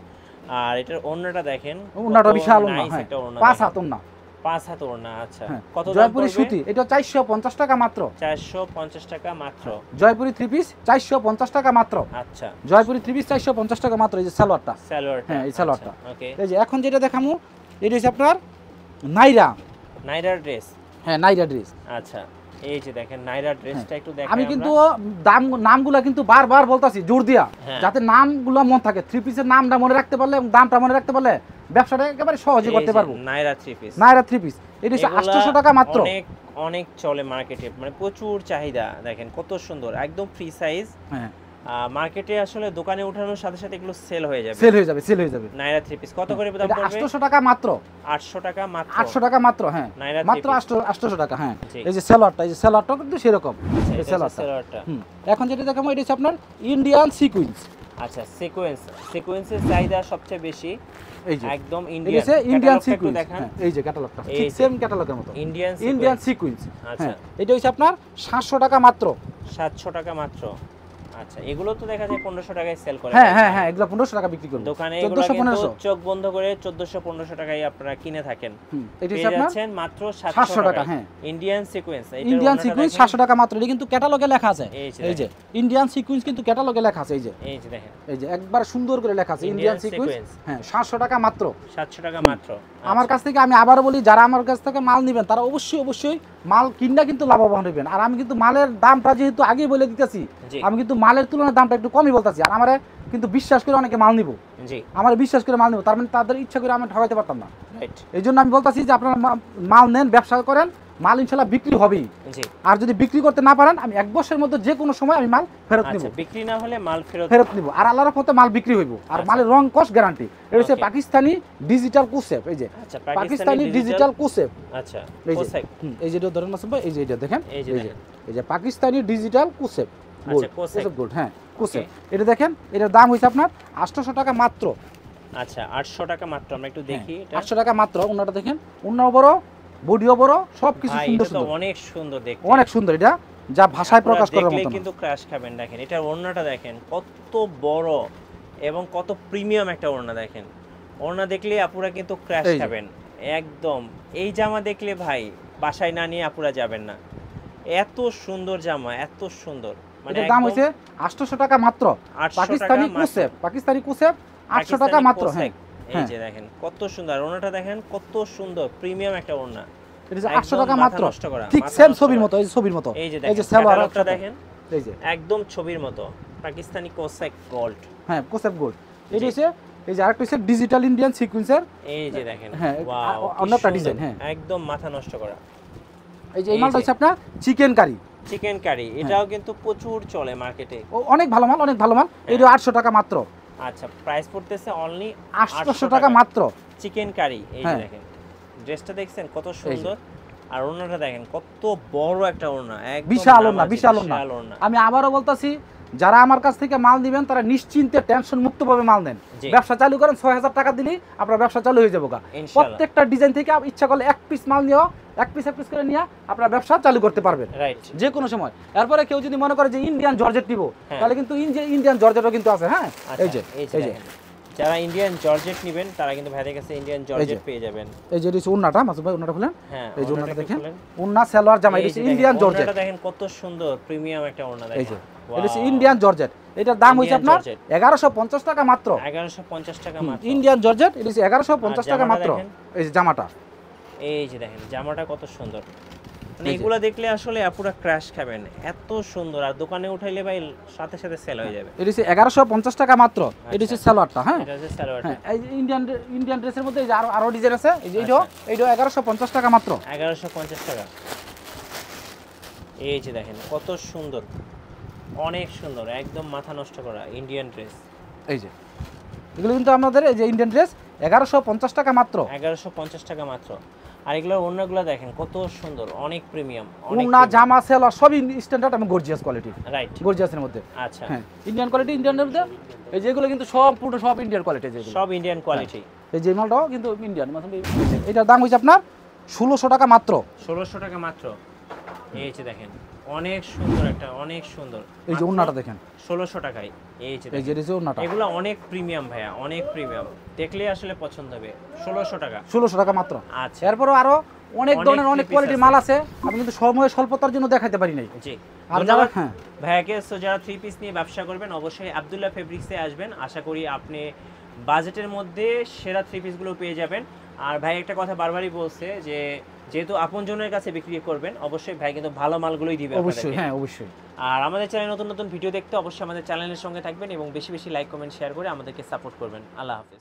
আর এটার ওন্নাটা দেখেন, ওন্নাটা বিশাল ওন্না, হ্যাঁ 5 হাত ওন্না, 5 হাত ওন্না। আচ্ছা, কত জয়পুরি সুতি? এটা 450 টাকা মাত্র। 450 টাকা মাত্র। জয়পুরি 3 পিস 450 টাকা মাত্র। আচ্ছা, জয়পুরি 3 পিস 450 টাকা মাত্র। এই যে সালোয়ারটা, হ্যাঁ এই সালোয়ারটা। ওকে, এই যে এখন যেটা দেখামু এটা হচ্ছে আপনার নাইরা ড্রেস। হ্যাঁ, নাইরা ড্রেস। আচ্ছা, এই যে দেখেন নাইরা ড্রেসটা একটু দেখাই। আমি কিন্তু নামগুলা কিন্তু বারবার বলতাছি জোর দিয়া, যাতে নামগুলো মনে থাকে। 3 পিসের নামটা মনে রাখতে পারলে এবং দামটা মনে রাখতে পারলে ব্যবসাটা একেবারে সহজে করতে পারবো। নাইরা 3 পিস, এটা হচ্ছে 800 টাকা মাত্র। অনেক চলে মার্কেটে, মানে প্রচুর চাহিদা। দেখেন কত সুন্দর, একদম ফ্রি সাইজ। হ্যাঁ, মার্কেটে আসলে দোকানে ওঠানোর সাথে সাথে এগুলো সেল হয়ে যাবে। নাইরা 3 পিস কত করে দাম পড়বে? 800 টাকা মাত্র। 800 টাকা মাত্র। 800 টাকা মাত্র। হ্যাঁ, মাত্র 800 টাকা। হ্যাঁ, এই যে সালোয়ারটা, এই যে সালোয়ারটা কিন্তু সেরকম, এই সালোয়ারটা। এখন যেটা দেখাবো এটা হচ্ছে আপনার ইন্ডিয়ান সিকোয়েন্স। আচ্ছা, সিকোয়েন্সের চাহিদা সবচেয়ে বেশি। এই যে একদম ইন্ডিয়ান সিকোয়েন্স দেখেন, এই যে ক্যাটালগটা ঠিক সেম ক্যাটালগের মতো, ইন্ডিয়ান সিকোয়েন্স। আচ্ছা, এটা হচ্ছে আপনার 700 টাকা মাত্র। 700 টাকা মাত্র। আচ্ছা, এগুলো তো দেখা যায় 1500 টাকায় সেল করে। হ্যাঁ, এগুলো 1500 টাকা বিক্রি করব দোকানে। 1400-1500 চোখ বন্ধ করে 1400-1500 টাকায় আপনারা কিনে থাকেন। এটা হচ্ছে আপনার মাত্র 700 টাকা। হ্যাঁ, ইন্ডিয়ান সিকোয়েন্স। ইন্ডিয়ান সিকোয়েন্স 700 টাকা মাত্র। এটা কিন্তু ক্যাটালগে লেখা আছে, এই যে ইন্ডিয়ান সিকোয়েন্স কিন্তু ক্যাটালগে লেখা আছে। এই যে দেখেন, এই যে একবার সুন্দর করে লেখা আছে ইন্ডিয়ান সিকোয়েন্স। হ্যাঁ, 700 টাকা মাত্র। 700 টাকা মাত্র। আমার কাছ থেকে আমি আবারও বলি, যারা আমার কাছ থেকে মাল নেবেন তারা অবশ্যই মাল কিনা কিন্তু লাভবান হবেন। আর আমি কিন্তু মালের দামটা যেহেতু আগেই বলে দিতেছি, আমি কিন্তু মালের তুলনায় দামটা একটু কমই বলতেছি। আর আমারে কিন্তু বিশ্বাস করে অনেকে মাল নিব, আমার বিশ্বাস করে মাল নিব, তার মানে তাদের ইচ্ছা করে আমি ঠকাইতে পারতাম না। এই জন্য আমি বলতেছি যে আপনারা মাল নেন, ব্যবসা করেন, মাল ইনশাআল্লাহ বিক্রি হবেই। আর যদি বিক্রি করতে না পারেন, আমি 1 বছরের মধ্যে যে কোনো সময় আমি মাল ফেরত নিব। বিক্রি না হলে মাল ফেরত নিব। আর আল্লাহর রহমতে মাল বিক্রি হইব। আর মালের রং কস গ্যারান্টি। এটা হচ্ছে পাকিস্তানি ডিজিটাল কুসেপ। এই যে পাকিস্তানি ডিজিটাল কুসেপ। আচ্ছা, এই যে ধরেন না ভাই, এই যে এটা দেখেন, এই যে পাকিস্তানি ডিজিটাল কুসেপ। আচ্ছা, কুসেপ গোল্ড। হ্যাঁ, কুসেপ। এটা দেখেন, এটার দাম হইছে আপনার 800 টাকা মাত্র। আচ্ছা, 800 টাকা মাত্র। আমরা একটু দেখি, এটা 800 টাকা মাত্র। ওন্নাটা দেখেন, ওন্নাও বড়, বডিও বড়, সবকিছু সুন্দর, অনেক সুন্দর দেখতে, অনেক সুন্দর। এটা যা ভাষায় প্রকাশ করার মতো, কিন্তু ক্র্যাশ খাবেন। দেখেন এটার ওড়নাটা দেখেন কত বড় এবং কত প্রিমিয়াম একটা ওড়না। দেখেন ওড়না দেখলে আপুরা কিন্তু ক্র্যাশ খাবেন একদম। এই জামা দেখলে ভাই বাসায় না নিয়ে আপুরা যাবেন না, এত সুন্দর জামা, এত সুন্দর। মানে দাম হইছে 800 টাকা মাত্র। পাকিস্তানি কুসেপ 800 টাকা মাত্র। হ্যাঁ, এই যে দেখেন কত সুন্দর ওড়নাটা, দেখেন কত সুন্দর প্রিমিয়াম একটা ওড়না। এটা 800 টাকা মাত্র, ঠিক সেম ছবির মতো। এই যে ছবির মতো, এই যে সালোয়ারটা দেখেন, এই যে একদম ছবির মতো পাকিস্তানি কোসেক গোল্ড। হ্যাঁ, কোসেক গোল্ড। এই যে এই যে আরেকটা হচ্ছে ডিজিটাল ইন্ডিয়ান সিকোয়েন্সের। এই যে দেখেন, হ্যাঁ, অন্যটা ডিজাইন। হ্যাঁ, একদম মাথা নষ্ট করা। এই যে এই মালটা হচ্ছে আপনার চিকেন কারি। এটাও কিন্তু প্রচুর চলে মার্কেটে, অনেক ভালো মাল, অনেক ভালো মাল। এটা 800 টাকা মাত্র। আচ্ছা, প্রাইস পড়তেছে অনলি 800 টাকা মাত্র। Chicken curry. এই যে দেখেন ড্রেসটা দেখছেন কত সুন্দর, আর ওড়নাটা দেখেন কত বড় একটা ওড়না, একদম বিশাল ওড়না। আমি আবারও বলতাছি, যারা আমার কাছ থেকে মাল নেবেন তারা নিশ্চিন্তে টেনশন মুক্তভাবে মাল নেন। ব্যবসা চালু করেন 6000 টাকা দিলেই আপনার ব্যবসা চালু হয়ে যাবে। প্রত্যেকটা ডিজাইন থেকে ইচ্ছা করলে এক পিস মাল নিও, এক পিস করে নিয়ে আপনার ব্যবসা চালু করতে পারবেন যে কোনো সময়। এরপরে কেউ যদি মনে করে যে ইন্ডিয়ান জর্জেট নিব, তাহলে কিন্তু ইন্ডিয়ান জর্জেটও কিন্তু আছে। হ্যাঁ, এই যে যারা ইন্ডিয়ান জর্জেট নেবেন তারা কিন্তু ভাইদের কাছে ইন্ডিয়ান জর্জেট পেয়ে যাবেন। এই যে উন্নাটা মাসুদ ভাই, উন্নাটা খুলেন। হ্যাঁ, এই যে উন্নাটা দেখেন, উন্না সালোয়ার জামা, এটা ইন্ডিয়ান জর্জেট। উন্নাটা দেখেন কত সুন্দর প্রিমিয়াম একটা উন্না দেখেন। এই যে এটা ইন্ডিয়ান জর্জেট, এটার দাম হইছে আপনার 1150 টাকা মাত্র। 1150 টাকা মাত্র ইন্ডিয়ান জর্জেট, এটা 1150 টাকা মাত্র। এই যে জামাটা, এই যে দেখেন জামাটা কত সুন্দর, মানে এগুলা দেখলে আসলে পুরো ক্র্যাশ খাবেন, এত সুন্দর। আর দোকানে উঠাইলে ভাই সাথে সাথে সেল হয়ে যাবে। এটা 1150 টাকা মাত্র। এটা হচ্ছে সালোয়ারটা। হ্যাঁ, এটা হচ্ছে সালোয়ারটা। এই ইন্ডিয়ান ড্রেসের মধ্যে এই যে আরো ডিজাইন আছে। এই যে এইটা 1150 টাকা মাত্র। 1150 টাকা। এই যে দেখেন কত সুন্দর, অনেক সুন্দর, একদম মাথা নষ্ট করা ইন্ডিয়ান ড্রেস। এই যে এগুলো কিন্তু আমাদের এই যে ইন্ডিয়ান ড্রেস 1150 টাকা মাত্র। 1150 টাকা মাত্র। আর এগুলোর ওড়নাগুলো দেখেন কত সুন্দর, অনেক প্রিমিয়াম, অনেক ওড়না জামা সেলার সবই স্ট্যান্ডার্ড এবং গর্জিয়াস কোয়ালিটি। রাইট, গর্জিয়াসের মধ্যে। আচ্ছা, হ্যাঁ, ইন্ডিয়ান কোয়ালিটি, ইন্ডিয়ানের মধ্যে এই যেগুলো কিন্তু সব ইন্ডিয়ান কোয়ালিটি, যেগুলো সব ইন্ডিয়ান কোয়ালিটি। এই যে মালটাও কিন্তু ইন্ডিয়ান। এটার দাম হইছে আপনার 1600 টাকা মাত্র। 1600 টাকা মাত্র। এই যে দেখেন অনেক সুন্দর একটা, অনেক সুন্দর। এই যে ওড়নাটা দেখেন 1600 টাকায়। এই যে ওড়নাটা, এগুলো অনেক প্রিমিয়াম ভাইয়া, অনেক প্রিমিয়াম, দেখলে আসলে পছন্দ হবে। 1600 টাকা। 1600 টাকা মাত্র। আচ্ছা, এরপরও আরো অনেক ধরনের অনেক কোয়ালিটির মাল আছে, আমি কিন্তু সময় স্বল্পতার জন্য দেখাতে পারি নাই। জি, আর যারা ভাইয়াকে যারা 3 পিস নিয়ে ব্যবসা করবেন অবশ্যই আব্দুল্লাহ ফেব্রিক্সে আসবেন। আশা করি আপনি বাজেটের মধ্যে সেরা 3 পিসগুলো পেয়ে যাবেন। আর ভাই একটা কথা বারবারই বলছে যে যেহেতু আপনজনের কাছে বিক্রি করবেন, অবশ্যই ভাই কিন্তু ভালো মালগুলোই দিবে আপনাদেরকে। অবশ্যই, হ্যাঁ অবশ্যই। আর আমাদের চ্যানেলে নতুন নতুন ভিডিও দেখতে অবশ্যই আমাদের চ্যানেলের সঙ্গে থাকবেন এবং বেশি বেশি লাইক কমেন্ট শেয়ার করে আমাদেরকে সাপোর্ট করবেন। আল্লাহ হাফেজ।